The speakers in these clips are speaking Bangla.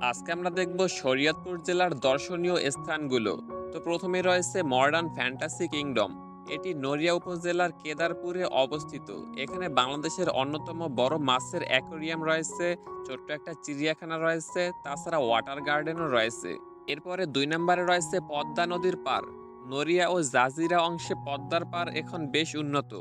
আজকে আমরা দেখব শরীয়তপুর জেলার দর্শনীয় স্থানগুলো। তো প্রথমে রয়েছে মডার্ন ফ্যান্টাসি কিংডম। এটি নড়িয়া উপজেলার কেদারপুরে অবস্থিত। এখানে বাংলাদেশের অন্যতম বড় মাছের অ্যাকোরিয়াম রয়েছে, ছোট্ট একটা চিড়িয়াখানা রয়েছে, তাছাড়া ওয়াটার গার্ডেনও রয়েছে। এরপরে 2 নম্বরে রয়েছে পদ্মা নদীর পার। নড়িয়া ও জাজিরা অংশে পদ্মার পার এখন বেশ উন্নত।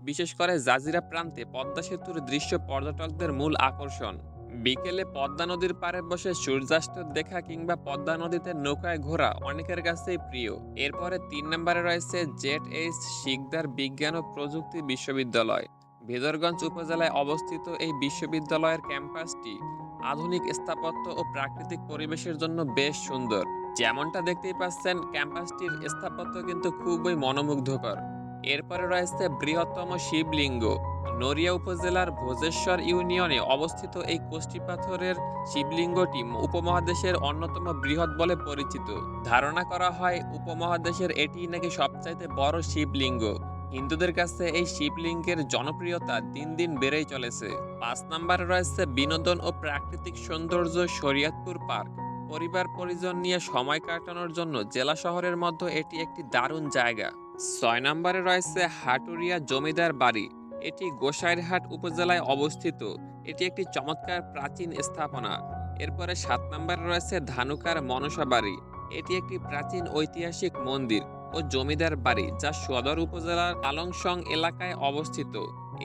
বিশেষ করে জাজিরা প্রান্তে পদ্মা সেতুর দৃশ্য পর্যটকদের মূল আকর্ষণ। বিকেলে পদ্মা নদীর পাড়ে বসে সূর্যাস্ত দেখা কিংবা পদ্মা নদীতে নৌকায় ঘোরা অনেকের কাছেই প্রিয়। এরপরে 3 নম্বরে রয়েছে জেড এইচ শিকদার বিজ্ঞান ও প্রযুক্তি বিশ্ববিদ্যালয়। ভেদরগঞ্জ উপজেলায় অবস্থিত এই বিশ্ববিদ্যালয়ের ক্যাম্পাসটি আধুনিক স্থাপত্য ও প্রাকৃতিক পরিবেশের জন্য বেশ সুন্দর। যেমনটা দেখতেই পাচ্ছেন, ক্যাম্পাসটির স্থাপত্য কিন্তু খুবই মনোমুগ্ধকর। এরপরে রয়েছে বৃহত্তম শিবলিঙ্গ। নড়িয়া উপজেলার ভোজেশ্বর ইউনিয়নে অবস্থিত এই কষ্টি পাথরের শিবলিঙ্গটি উপমহাদেশের অন্যতম বৃহৎ বলে পরিচিত। ধারণা করা হয় উপমহাদেশের এটি নাকি সবচাইতে বড় শিবলিঙ্গ। হিন্দুদের কাছে এই শিবলিঙ্গের জনপ্রিয়তা দিন দিন বেড়েই চলেছে। 5 নম্বরে রয়েছে বিনোদন ও প্রাকৃতিক সৌন্দর্য শরীয়তপুর পার্ক। পরিবার পরিজন নিয়ে সময় কাটানোর জন্য জেলা শহরের মধ্যে এটি একটি দারুণ জায়গা। 6 নম্বরে রয়েছে হাটুরিয়া জমিদার বাড়ি। এটি গোসাইরহাট উপজেলায় অবস্থিত। এটি একটি চমৎকার প্রাচীন স্থাপনা। এরপরে 7 নম্বরে রয়েছে ধানুকার মনসা বাড়ি। এটি একটি প্রাচীন ঐতিহাসিক মন্দির ও জমিদার বাড়ি যা সদর উপজেলার পালংসং এলাকায় অবস্থিত।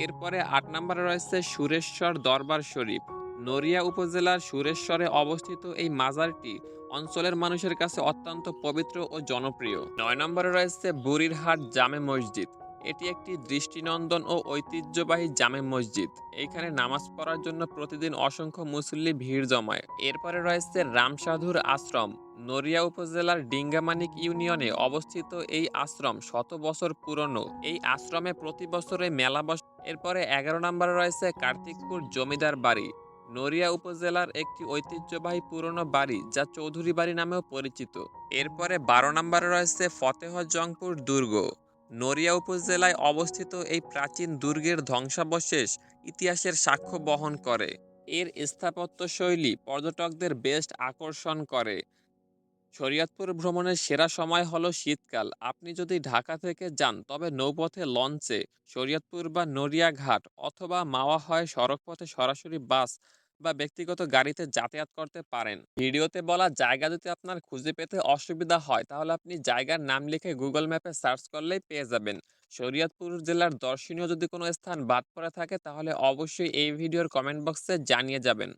এরপরে 8 নম্বরে রয়েছে সুরেশ্বর দরবার শরীফ। নড়িয়া উপজেলার সুরেশ্বরে অবস্থিত এই মাজারটি অঞ্চলের মানুষের কাছে অত্যন্ত পবিত্র ও জনপ্রিয়। 9 নম্বরে রয়েছে বুড়িরহাট জামে মসজিদ। এটি একটি দৃষ্টিনন্দন ও ঐতিহ্যবাহী জামে মসজিদ। এইখানে নামাজ পড়ার জন্য প্রতিদিন অসংখ্য মুসল্লি ভিড় জমায়। এরপরে রয়েছে রামসাধুর আশ্রম। নড়িয়া উপজেলার ডিঙ্গামানিক ইউনিয়নে অবস্থিত এই আশ্রম শত বছর পুরনো। এই আশ্রমে প্রতি বছরে মেলা বসে। এরপরে 11 নম্বরে রয়েছে কার্তিকপুর জমিদার বাড়ি। নড়িয়া উপজেলার একটি ঐতিহ্যবাহী পুরনো বাড়ি যা চৌধুরী বাড়ি নামেও পরিচিত। এরপরে 12 নম্বরে রয়েছে ফতেহজংপুর দুর্গ। নড়িয়া উপজেলায় অবস্থিত এই প্রাচীন দুর্গের ধ্বংসাবশেষ ইতিহাসের সাক্ষ্য বহন করে। এর স্থাপত্যশৈলী পর্যটকদের বেশ আকর্ষণ করে। শরীয়তপুর ভ্রমণের সেরা সময় হলো শীতকাল। আপনি যদি ঢাকা থেকে যান তবে নৌপথে লঞ্চে শরীয়তপুর বা নড়িয়া ঘাট অথবা মাওয়া হয় সড়কপথে সরাসরি বাস বা ব্যক্তিগত গাড়িতে যাতায়াত করতে পারেন। ভিডিওতে বলা জায়গা যদি আপনার খুঁজে পেতে অসুবিধা হয় তাহলে আপনি জায়গার নাম লিখে গুগল ম্যাপে সার্চ করলেই পেয়ে যাবেন। শরীয়তপুর জেলার দর্শনীয় যদি কোনো স্থান বাদ পড়ে থাকে তাহলে অবশ্যই এই ভিডিওর কমেন্ট বক্সে জানিয়ে যাবেন।